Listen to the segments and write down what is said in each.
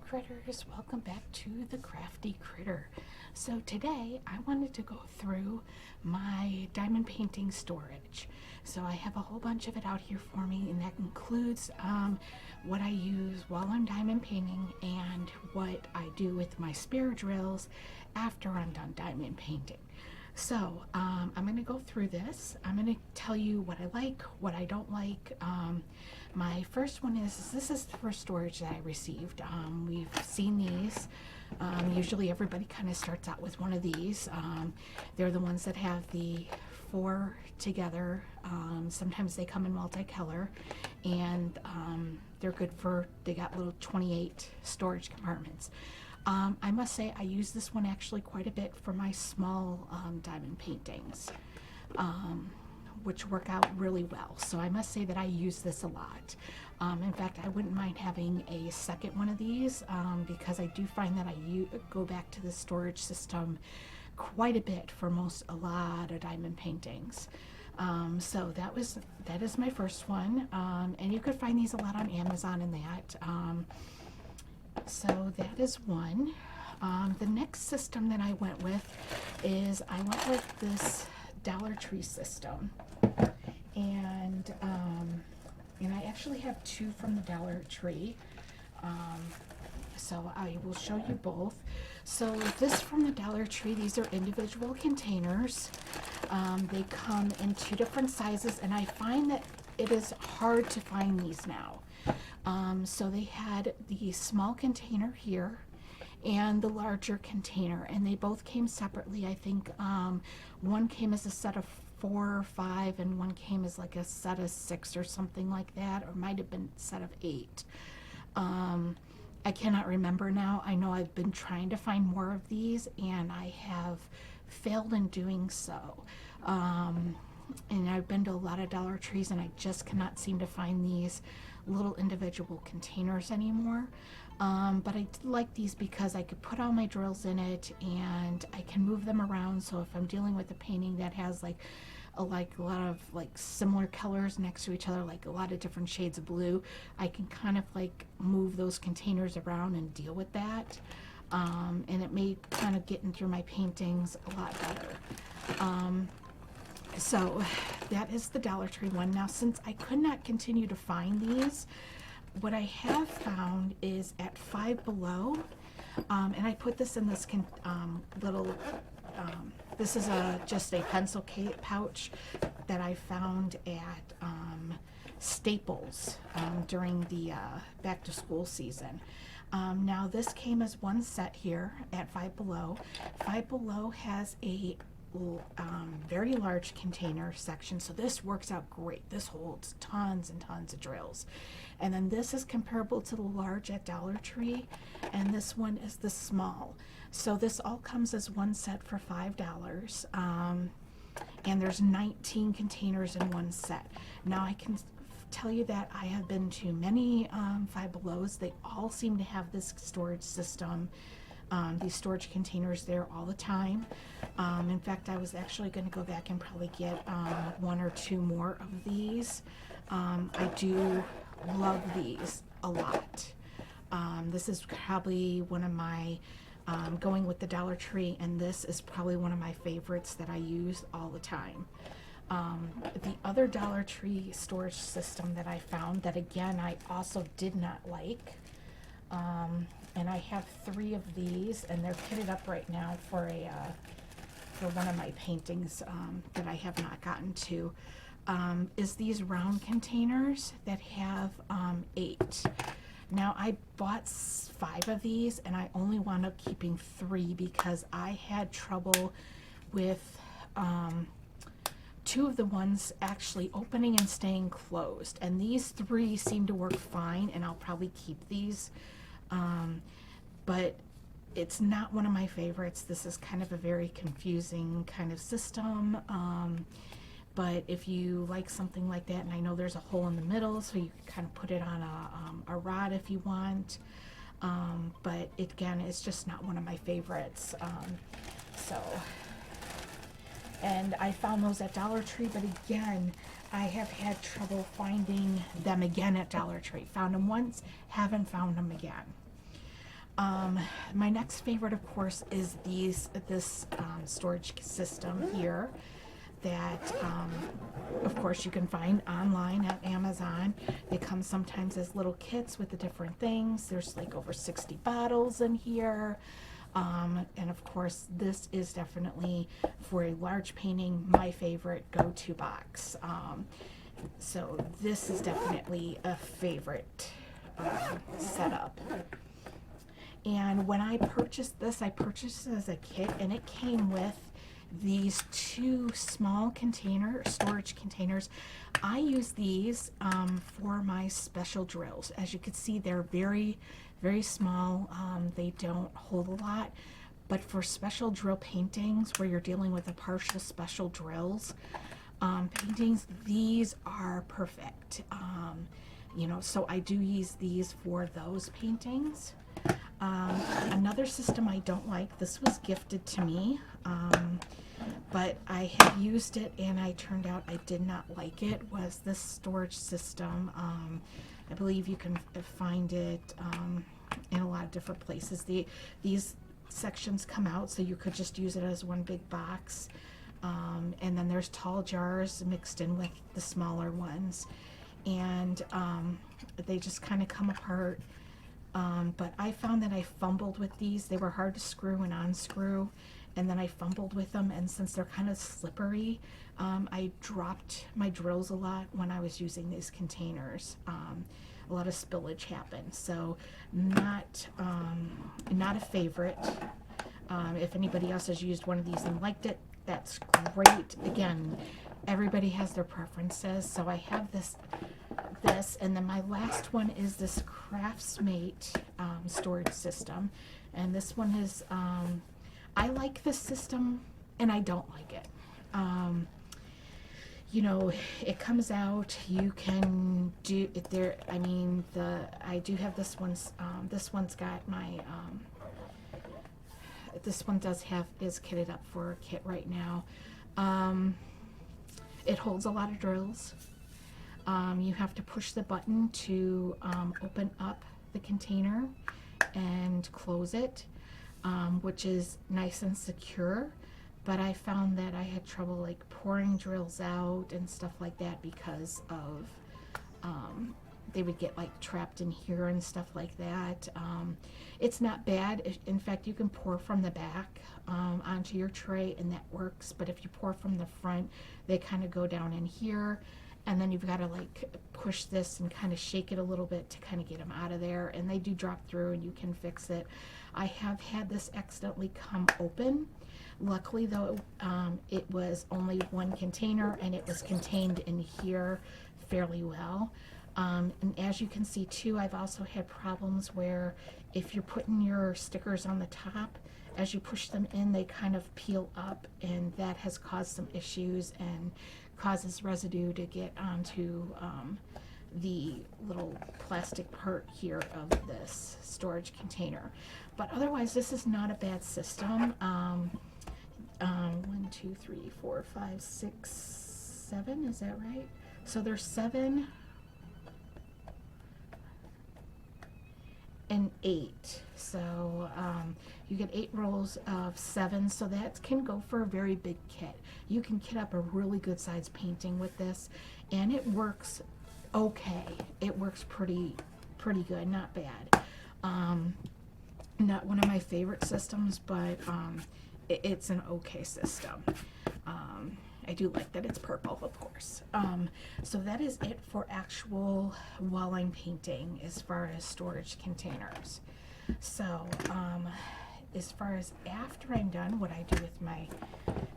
critters, welcome back to the Crafty Critter. So today I wanted to go through my diamond painting storage. So I have a whole bunch of it out here for me, and that includes what I use while I'm diamond painting and what I do with my spare drills after I'm done diamond painting. So I'm going to go through this. I'm going to tell you what I like, what I don't like. My first one is, this is the first storage that I received. We've seen these. Usually everybody kind of starts out with one of these. They're the ones that have the 4 together. Sometimes they come in multicolor, and they're good for, they got little 28 storage compartments. I must say I use this one actually quite a bit for my small diamond paintings, which work out really well. So I must say that I use this a lot. In fact, I wouldn't mind having a second one of these because I do find that I go back to the storage system quite a bit for a lot of diamond paintings. So that is my first one, and you could find these a lot on Amazon and that. So that is one. The next system that I went with is I went with this Dollar Tree system, and I actually have 2 from the Dollar Tree. So I will show you both. So this from the Dollar Tree, these are individual containers. They come in 2 different sizes, and I find that it is hard to find these now. So they had the small container here and the larger container, and they both came separately. I think one came as a set of 4 or 5, and one came as like a set of 6 or something like that, or might have been a set of 8. I cannot remember now. I know I've been trying to find more of these, and I have failed in doing so. And I've been to a lot of Dollar Trees, and I just cannot seem to find these little individual containers anymore. But I did like these because I could put all my drills in it, and I can move them around. So if I'm dealing with a painting that has like a lot of like similar colors next to each other, like a lot of different shades of blue, I can kind of like move those containers around and deal with that. And it made kind of getting through my paintings a lot better. So that is the Dollar Tree one. Now, since I could not continue to find these, what I have found is at Five Below, and I put this in this little, this is just a pencil pouch that I found at Staples during the back to school season. Now this came as one set here at Five Below. Five Below has a very large container section, so this works out great. This holds tons and tons of drills. And then this is comparable to the large at Dollar Tree, and this one is the small. So this all comes as one set for $5, and there's 19 containers in one set. Now I can tell you that I have been to many Five Belows. They all seem to have this storage system, these storage containers there all the time. In fact, I was actually going to go back and probably get 1 or 2 more of these. I do love these a lot. This is probably one of my, going with the Dollar Tree, and this is probably one of my favorites that I use all the time. The other Dollar Tree storage system that I found that, again, I also did not like, and I have 3 of these, and they're kitted up right now for one of my paintings that I have not gotten to, is these round containers that have 8. Now I bought 5 of these, and I only wound up keeping 3 because I had trouble with 2 of the ones actually opening and staying closed, and these 3 seem to work fine, and I'll probably keep these. But it's not one of my favorites. This is kind of a very confusing kind of system. But if you like something like that, and I know there's a hole in the middle, so you can kind of put it on a rod if you want. But again, it's just not one of my favorites. And I found those at Dollar Tree, but again, I have had trouble finding them again at Dollar Tree. Found them once, haven't found them again. My next favorite, of course, is this storage system here that, of course, you can find online at Amazon. They come sometimes as little kits with the different things. There's like over 60 bottles in here. And of course, this is definitely, for a large painting, my favorite go-to box. So this is definitely a favorite setup. And when I purchased this, I purchased it as a kit, and it came with these two small storage containers. I use these for my special drills. As you can see, they're very, very small. They don't hold a lot, but for special drill paintings where you're dealing with a partial special drills paintings, these are perfect. You know, so I do use these for those paintings. Another system I don't like, this was gifted to me, but I have used it and I turned out I did not like it, was this storage system. I believe you can find it in a lot of different places. These sections come out, so you could just use it as one big box. And then there's tall jars mixed in with the smaller ones. And they just kind of come apart. But I found that I fumbled with these. They were hard to screw and unscrew, and then I fumbled with them, and since they're kind of slippery, I dropped my drills a lot when I was using these containers. A lot of spillage happened, so not a favorite. If anybody else has used one of these and liked it, that's great. Again, everybody has their preferences, so I have this, and then my last one is this Craftsmate storage system, and this one is, I like this system and I don't like it. You know, it comes out, you can do it there. I mean, I do have this one's got my, this one is kitted up for a kit right now. It holds a lot of drills. You have to push the button to open up the container and close it, which is nice and secure. But I found that I had trouble like pouring drills out and stuff like that because of they would get like trapped in here and stuff like that. It's not bad. In fact, you can pour from the back onto your tray and that works. But if you pour from the front, they kind of go down in here. And then you've got to like push this and kind of shake it a little bit to kind of get them out of there. And they do drop through and you can fix it. I have had this accidentally come open. Luckily though, it was only one container and it was contained in here fairly well. And as you can see too, I've also had problems where if you're putting your stickers on the top, as you push them in, they kind of peel up, and that has caused some issues and causes residue to get onto the little plastic part here of this storage container. But otherwise, this is not a bad system. 1, 2, 3, 4, 5, 6, 7, is that right? So there's 7 and 8. So you get 8 rolls of 7, so that can go for a very big kit. You can kit up a really good size painting with this, and it works okay. It works pretty good, not bad. Not one of my favorite systems, but it's an okay system. I do like that it's purple, of course. So that is it for actual wall-line painting as far as storage containers. So as far as after I'm done, what I do with my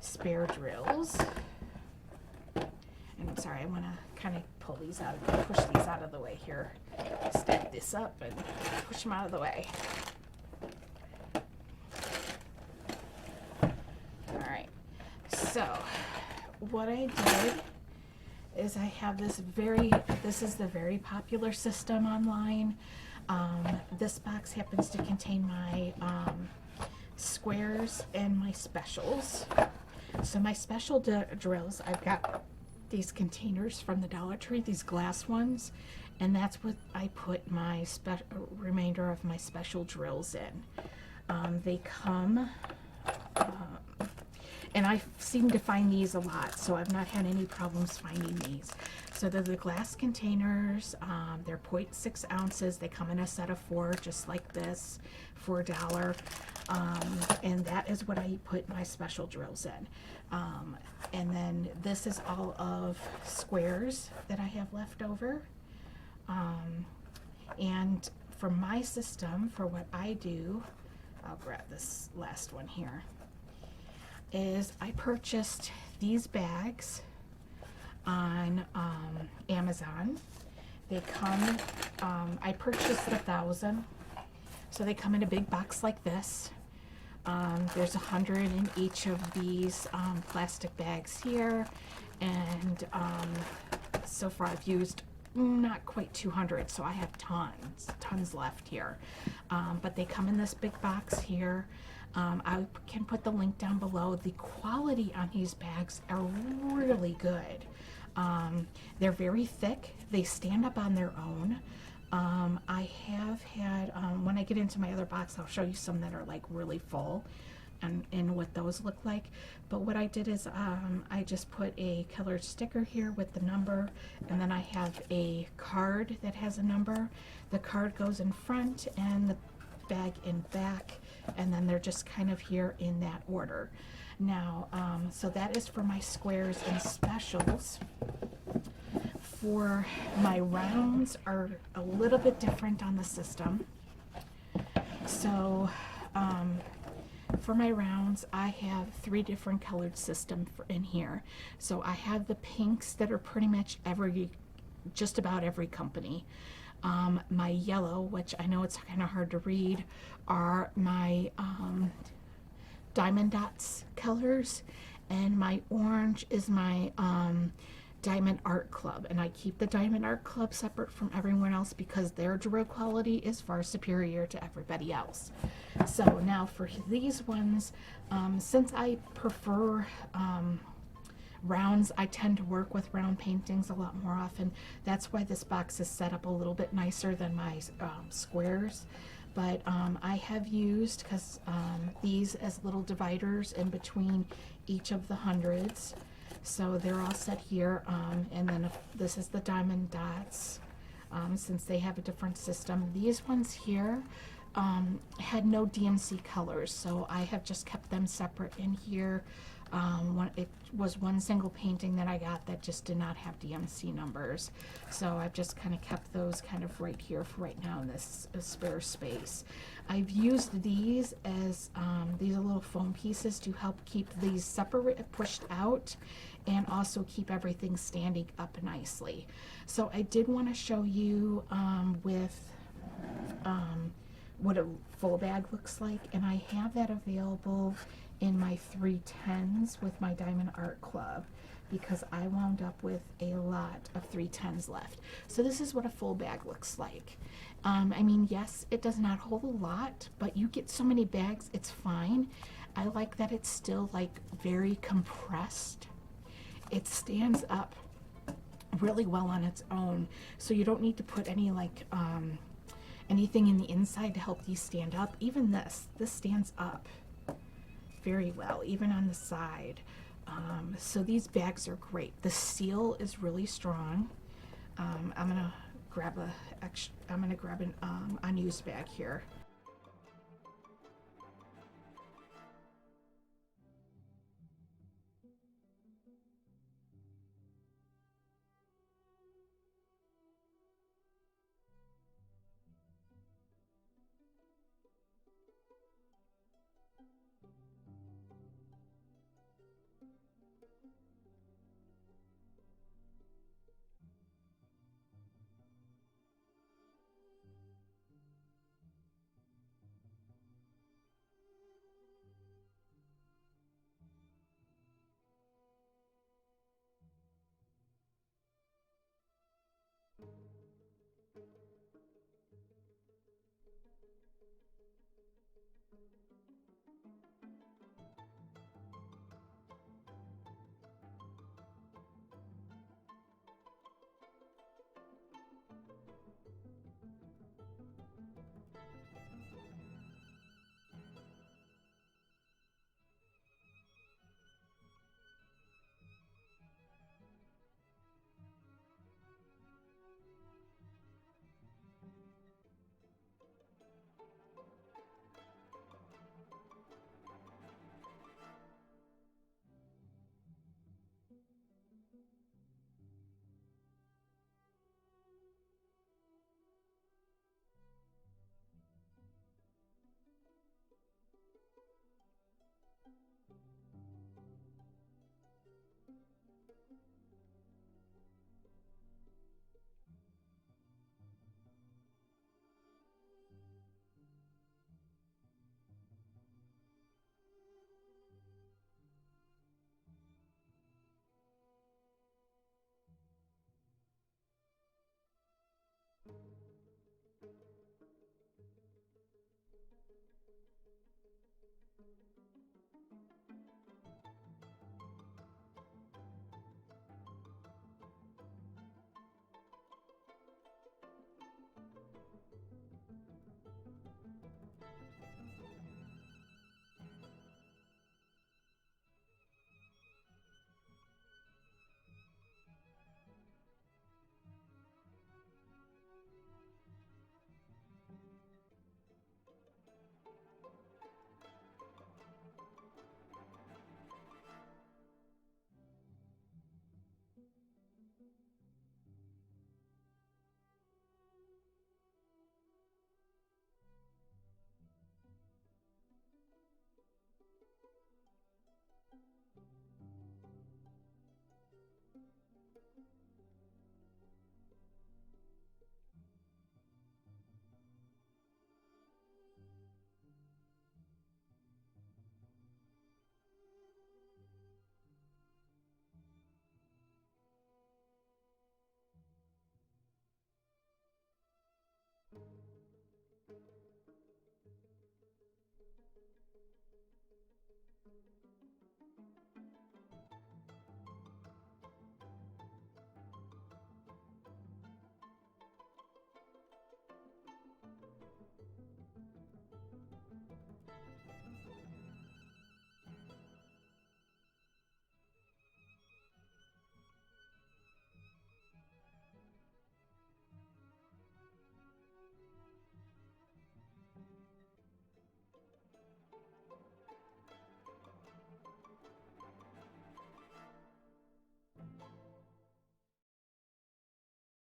spare drills, and I'm sorry, I want to kind of pull these out, push these out of the way here, stack this up and push them out of the way. All right, so what I did is I have this is the very popular system online. This box happens to contain my squares and my specials. So my special drills, I've got these containers from the Dollar Tree, these glass ones, and that's what I put my remainder of my special drills in. They come, and I seem to find these a lot, so I've not had any problems finding these. So they're the glass containers. They're 0.6 ounces. They come in a set of 4, just like this, for $1. And that is what I put my special drills in. And then this is all of squares that I have left over. And for my system, for what I do, I'll grab this last one here, is I purchased these bags on Amazon. They come, I purchased 1,000, so they come in a big box like this. There's 100 in each of these plastic bags here, and so far I've used not quite 200, so I have tons left here. But they come in this big box here. I can put the link down below. The quality on these bags are really good. They're very thick. They stand up on their own. I have had, when I get into my other box, I'll show you some that are like really full and what those look like. But what I did is I just put a colored sticker here with the number, and then I have a card that has a number. The card goes in front and the bag in back, and then they're just kind of here in that order. Now, so that is for my squares and specials. For my rounds are a little bit different on the system. So for my rounds, I have 3 different colored systems in here. So I have the pinks that are pretty much just about every company. My yellow, which I know it's kind of hard to read, are my Diamond Dots colors, and my orange is my Diamond Art Club, and I keep the Diamond Art Club separate from everyone else because their drill quality is far superior to everybody else. So now for these ones, since I prefer rounds, I tend to work with round paintings a lot more often. That's why this box is set up a little bit nicer than my squares. But I have used these as little dividers in between each of the hundreds. So they're all set here, and then this is the Diamond Dots, since they have a different system. These ones here had no DMC colors, so I have just kept them separate in here. It was one single painting that I got that just did not have DMC numbers, so I've just kind of kept those kind of right here for right now in this spare space. I've used these as these are little foam pieces to help keep these separate, pushed out, and also keep everything standing up nicely. So I did want to show you what a full bag looks like, and I have that available in my 310s with my Diamond Art Club because I wound up with a lot of 310s left. So this is what a full bag looks like. I mean, yes, it does not hold a lot, but you get so many bags, it's fine. I like that it's still like very compressed. It stands up really well on its own, so you don't need to put any like anything in the inside to help these stand up. Even this stands up very well, even on the side. So these bags are great. The seal is really strong. I'm gonna grab an unused bag here.